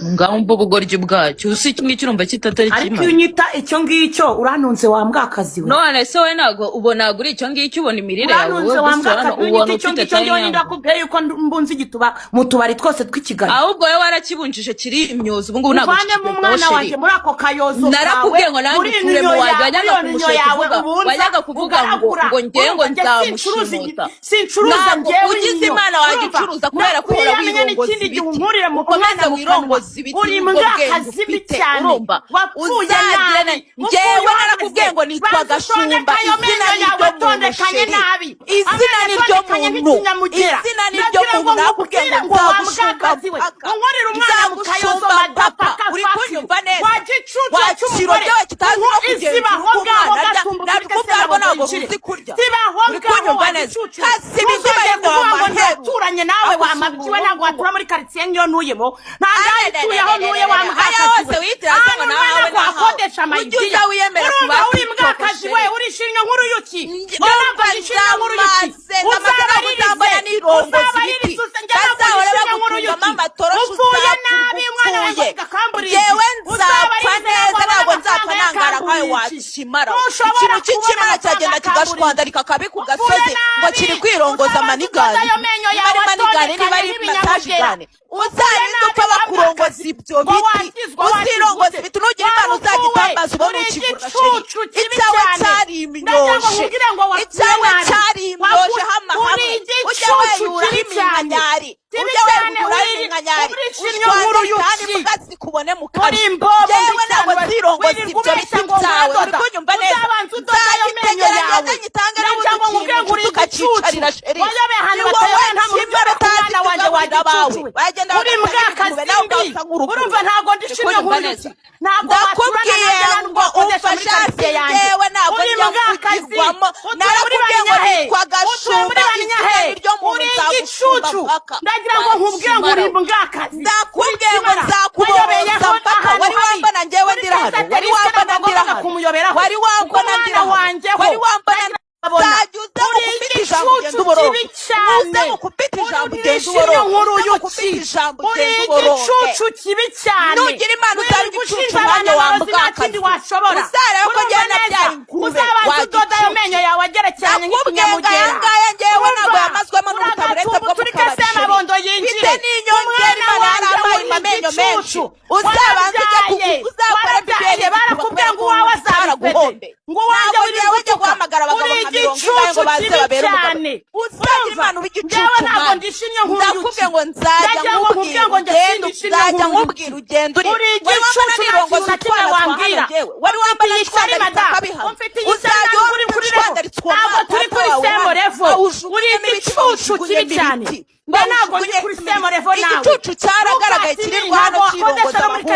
ngaho mbo bugoryi bwacyo usi kimwe kirumva kitatari ariko kimwe unyita icyo ngicyo uranunze wa mbwakazi we none se we nago ubona guri icyo ngicyo ubona imirire yawe uranunze wa mbwakazi unyita icyo ngicyo njyewe ndakubwiye yuko mbunze igituba mu tubari twose tw'ikigali ahubwo we warakibunjije kiri imyozo ubu ngubu ntabwo mu mwana wanjye muri ako kayozo narakubwiye ngo nanjye ukure mu wanjye wajyaga kuvuga ngo ngewe ngo nzamushimuta sincuruza ngewe ugize imana wajya ucuruza kubera ko uhora wirongoza ibiti ukomeze wirongoza ibiti uri mbwakazi cyane wapfuye nabi ngewe narakubwiye ngo nitwa Gashumba izina niryo muntu izina niryo muntu nakubwiye ngo nzagushumba unkorera umwana mu kayozo madapaka uri kunyumva neza wakiro byawe kitazi no kugenda nakubwiye ngo ntabwo uzi kurya uri kunyumva neza hasi bizima ngo waturanye nawe wamabyiwe ntabwo watura muri quartier ngiyo ntuyemo ntuye aho ntuye haya hose witiraza ngo nawe wakodesha amayidiya urumva uri mbwakazi we uri shinyo nkuru yuki ntabwo shinyo nkuru yuki uvuye nabi mwana wanjye gakamburiye yewe nzapfa neza ntabwo nzapfa nangara nkawe wakimara ikintu cy'ikimara cyagenda kigashwandarika kabi ku gasozi ngo kiri kwirongoza manigani niba ari manigani niba ari masajigani uzarinda upfa bakurongoza ibyo biti uzirongoza ibiti nugira imana uzagitambaza ubone ukigura sheri icyawe cyari iminyoshe icyawe cyari iminyoshe hamahama ujya weyura iminkanyari ujya weyura iminkanyari ushwanze kandi mugatsi kubone mu kanwa yewe ntabwo zirongoza ibyo biti byawe uri kunyumva neza nzagitegeranya ngitange n'ubundi tukacicarira sheri ni wowe kimara utazi kugaburira abawe uri mbwakazi urumva ntabwo ndishimye nk'uruki ndakubwiye ngo umfashe hasi yewe ntabwo njya kugirwamo narakubwiye ngo nitwa Gashumba izina niryo muntu nzagushumba mpaka ndagira ngo nkubwire ngo uri mbwakazi ndakubwiye ngo nzakubohoza mpaka wari wambana njyewe ndira hano wari wambana ndira hano wari wambana ndira hano wari wambana nzajya uza mukupita ijambo ugenda uboroge uze mukupita ijambo ugenda uboroge mukupita ijambo ugenda uboroge igicucu kibi cyane nugira imana uzaba igicucu nanjye wambwakazi uzareba ko njyewe nabyaye ingurube udoda ayo menyo yawe agerekeranye nk'ikinyamugera aya ngaya njyewe ntabwo yamazwemo n'ubutaburetse bwo mu kabashiri mfite n'inyongera imana yarampaye amenyo menshi uzabanza uzakora bibere barakubwira ngo uwawe azaraguhombe ngo wanjye ujya guhamagara abagabo nka 40 ngo baze babere umugabo uzagira imana ubigicucu ndakubwiye ngo nzajya nkubwira ugenda uri igicucu nirongoza utwana twahana njyewe wari wambaye ishwanda kabiha uzajya uri kuri shwandaritswa turi kuri semorevo uri igicucu kibi cyane ntabwo ndi kuri semorevo nawe igicucu cyaragaragaye kirirwa hano kirongoza abahungu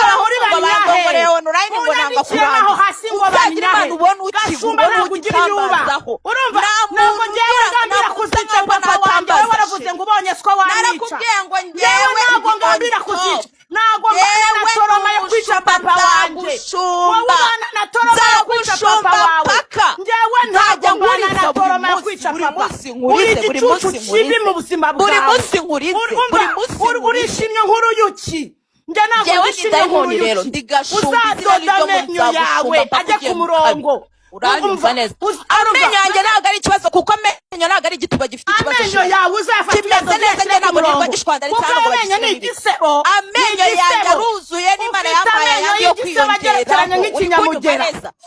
aho uri banyahe online ngo nanga kurangiza uzagira imana ubone ukigura n'ugitambazaho urumva ntabwo njyewe ngambira kuzica papa wanjye wowe waravuze ngo ubonye siko wanica narakubwiye ngo njyewe ntabwo ngambira kuzica ntabwo mbana na toroma yo kwica papa wanjye wowe ubana na toroma yo kwica papa wawe njyewe ntabwo mbana na toroma yo kwica papa uri igicucu kibi mu buzima bwawe buri munsi nkurize buri munsi urishimye nk'uruyuki njye ntabwo ndishimye nk'uruyuki uzadoda amenyo yawe ajya ku murongo uranyumva neza amenyo yanjye ntabwo ari ikibazo kuko amenyo ntabwo ari igituba gifite ikibazo amenyo yawe uzafata kimeze neza njye ntabwo nirwa gishwandaritse hano ngo bagisebe amenyo yanjye aruzuye n'imana yampaye ayandi yo kwiyongeraho nk'ikinyamugera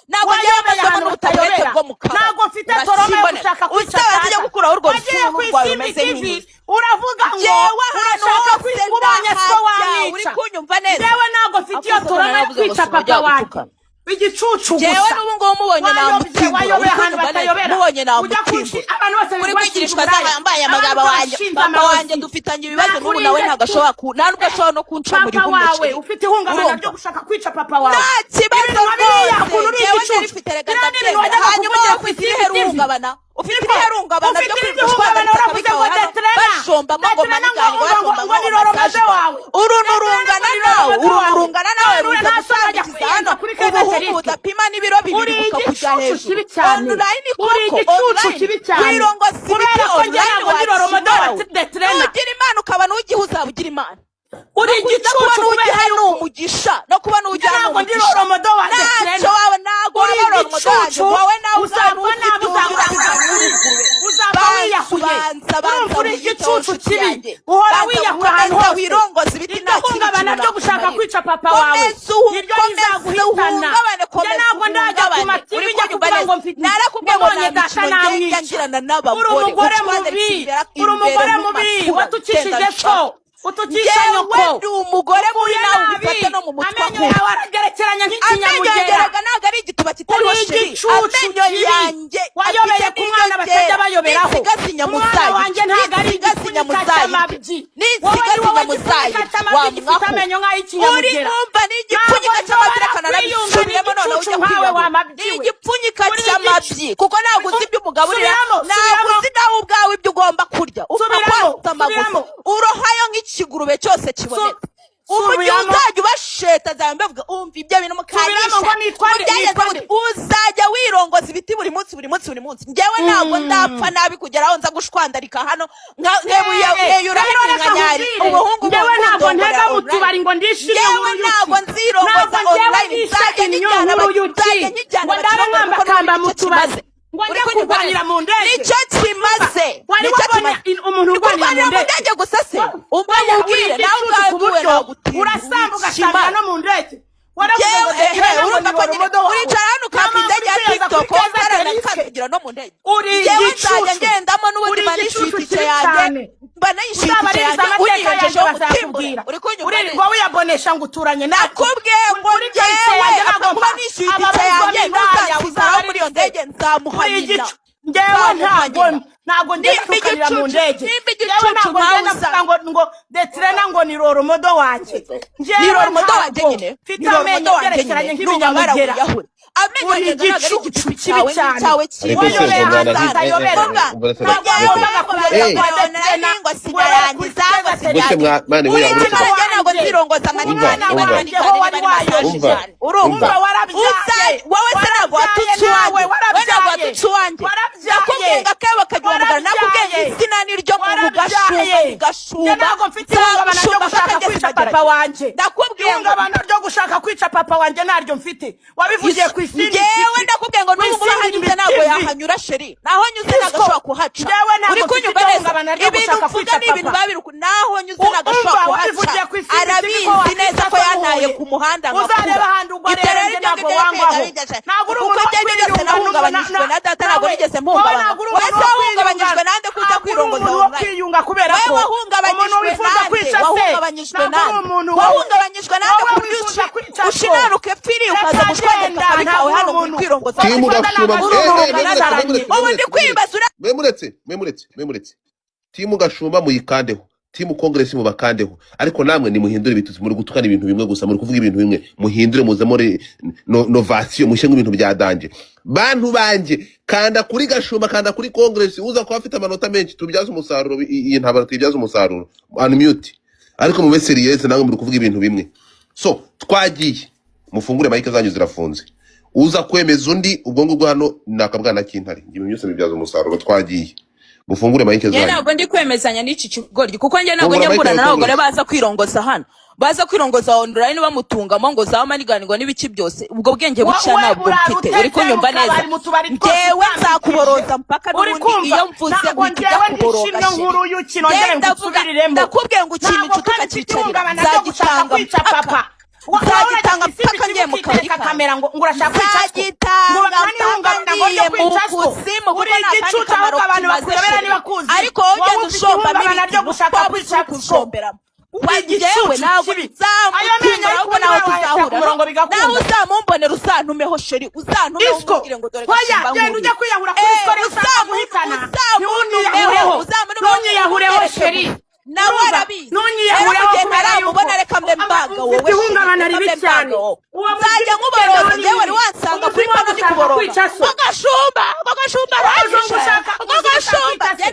ntabwo njyewe amazemo n'ubutaburetse bwo mu kanwa ntabwo mfite torome yo gushaka kwica uzajya gukuraho urwo rusumu rwawe rumeze nk'inzu uravuga ngo urashaka kubonye siko wanica uri kunyumva neza njyewe ntabwo mfite iyo torome yo kwica papa wanjye igicucu gusa jewe n'ubu ngubu mubonye nta mutima mubonye nta mutima uri kwigirishwa z'ambaye amagabo wanjye papa wanjye dufitanye ibibazo n'ubu nawe ntabwo ashobora nta nubwo ashobora no kunca muri wawe ufite ihungabana ryo gushaka kwica papa wawe nta kibazo rwose jewe ndarifite reka ndabyemera hanyuma wowe ufite irihe rungabana ufite irihe rungabana ryo kwigirishwa bashombamo ngo manigani bashombamo masaje uru nurungana nawe ruza gusangiza hano ubuhungu udapima n'ibiro bibiri ukakujya hejuru online koko online wirongoza ibiti online wakimawe nugira imana ukaba n'ugihe uzaba ugira imana uri igicucu kubera umugisha no kuba n'ujyana ntabwo ndi romodo wa Detrena wawe ntabwo uri igicucu wowe nawe uzapfa nabi uzapfa wiyahuye urumva uri igicucu kibi uhora wiyahura ahantu hose wirongoza ibiti nta ihungabana ryo gushaka kwica papa wawe niryo rizaguhitana njye ntabwo ndajya ku mativi njya kuvuga ngo mfite mbonye data namwica uri umugore mubi watukishije so utukisha nyoko ndi umugore mubi nawe ubifata no mu mutwe amenyo yawe aragerekeranya nk'ikinyamugera ntabwo ari igituba kitariho sheri amenyo yanjye wayobeye ku mwana batajya bayoberaho umwana wanjye ntabwo ari igipfunyika cy'amabyi wowe ni wowe gipfunyika cy'amabyi gifite amenyo nk'ay'ikinyamugera uri kumva ni igipfunyika cy'amabyi akanarabishuriyemo noneho ujya kwibaho ni igipfunyika cy'amabyi kuko ntabwo uzi ibyo umugaburira ntabwo uzi nawe ubwawe ibyo ugomba kurya upfa kwasa amagufa urohayo nk'ikigurube cyose kibonetse umujyi uzajya ubasheta zawe mbavuga umva ibyo bintu mukanisha uzajya wirongoza ibiti buri munsi njyewe ntabwo ndapfa nabi kugeraho nza gushwandarika hano nk'eyura nkanyari ubuhungu njyewe ntabwo ntega mu tubari ngo ndishime ntabwo nzirongoza online nzajya njyana nkambakamba mu tubari ngo njye kurwanira mu ndege nicyo kimaze wari wabona umuntu urwanira mu ndege gusa se umubwire nawe ubwawe nagutinya urasamba ugasanga no mu ndege uricara hano ukaka indege ya TikTok ukagira no mu ndege uri nzajya ngendamo n'ubundi banishitike yanjye banayishitike yanjye uniyogejeho umutima uri kunyumva wiyabonesha ngo uturanye nakubwiye ngo njyewe kuba nishitike yanjye ntuzasizaraho muri iyo ndege nzamuhanira njyewe ntabwo ndi kukanira mu ndege njyewe ntabwo ngenda kuvuga ngo Detrena ngo ni romodo wanjye njyewe nyine mfite amenyo yerekeranye nk'ibinyamugera uri igicucu kibi cyane wayobeye ahantu ayobera urumva warabyaye wowe se ntabwo watutse uwanjye nakubwiye ngo akebo kagira umugara nakubwiye izina ni ryo mugashumba ntabwo mfite ihungabana ryo gushaka kwica papa wanjye nakubwiye ngo ihungabana ryo gushaka kwica papa wanjye naryo mfite wabivugiye ku isi njyewe ndakubwiye ngo n'ubu ngubu hanyuze ntabwo yahanyura sheri naho nyuze ntabwo ashobora kuhaca uri kunyumva neza ibintu mvuga ni ibintu babiruku naho nyuze ntabwo ashobora kuhaca arabizi neza ko yantaye ku muhanda uzareba ibyo rero ntabwo wangwaho kuko ibyo byose nahungabanyijwe na data ntabwo nigeze mpungabana wese wahungabanyijwe nande kuza kwirongoza wowe wahungabanyijwe nande ku buryo ushinaruka epfiri ukaza gushwageta akabi kawe hano muri kwirongoza ubu ndi kwibaza memuretse timu gashumba muyikandeho timu congress mu bakandeho ariko namwe ni muhindure ibitutsi muri gutukana ibintu bimwe gusa muri kuvuga ibintu bimwe muhindure muze muri novation mushenga ibintu byadanje bantu banje kanda kuri gashumba kanda kuri congress uza ko afite amanota menshi tubyaza umusaruro iyi ntabara tubyaza umusaruro unmute ariko mu serious namwe muri kuvuga ibintu bimwe so twagiye mufungure mike zanyu zirafunze uza kwemeza undi ubwo ngubwo hano nakabwana kintari ibintu byose bibyaza umusaruro twagiye mufungure mike zanyu ntabwo ndi kwemezanya n'iki kigoryi kuko njye ntabwo nyamburana n'abagore baza kwirongoza hano baza kwirongoza online bamutungamo ngo za maniganirwa n'ibiki byose ubwo bwenge bucya ntabwo mfite uri kunyumva neza njyewe nzakuboroza mpaka n'ubundi iyo mvuze guhita kuboroga ndakubwiye ngo ikintu cyutuka cyicarira nzagitanga uzagitanga mpaka ngiye mu kabari kamera ngo urashaka uzagitanga mpaka ngiye mu kuzimu kuko nta kamaro kimaze ariko wowe ugenda ushombamo ibintu waba uri kushomberamo njyewe ntabwo nzamutinyura ahubwo nawe tuzahura nawe uzamumbonera uzantumeho sheri uzantumeho umubwire ngo dore gashimba nk'uri ntunyiyahureho sheri nawe arabizi ntaramubona reka mbe mbaga wowe ihungabana ribi cyane nzajya nkuboroza njyewe wari wansanga kuri pano ndi kuboroza gashumba njye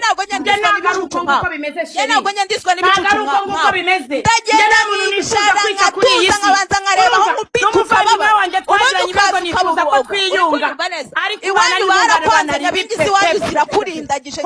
ntabwo nyandiswa n'ibicucu nkawe ndagenda nicara nkatuza nkabanza nkareba aho umupira ukababa ubundi ukaza ukaburoga iwanyu barapanze nyabingizi iwanyu zirakurindagije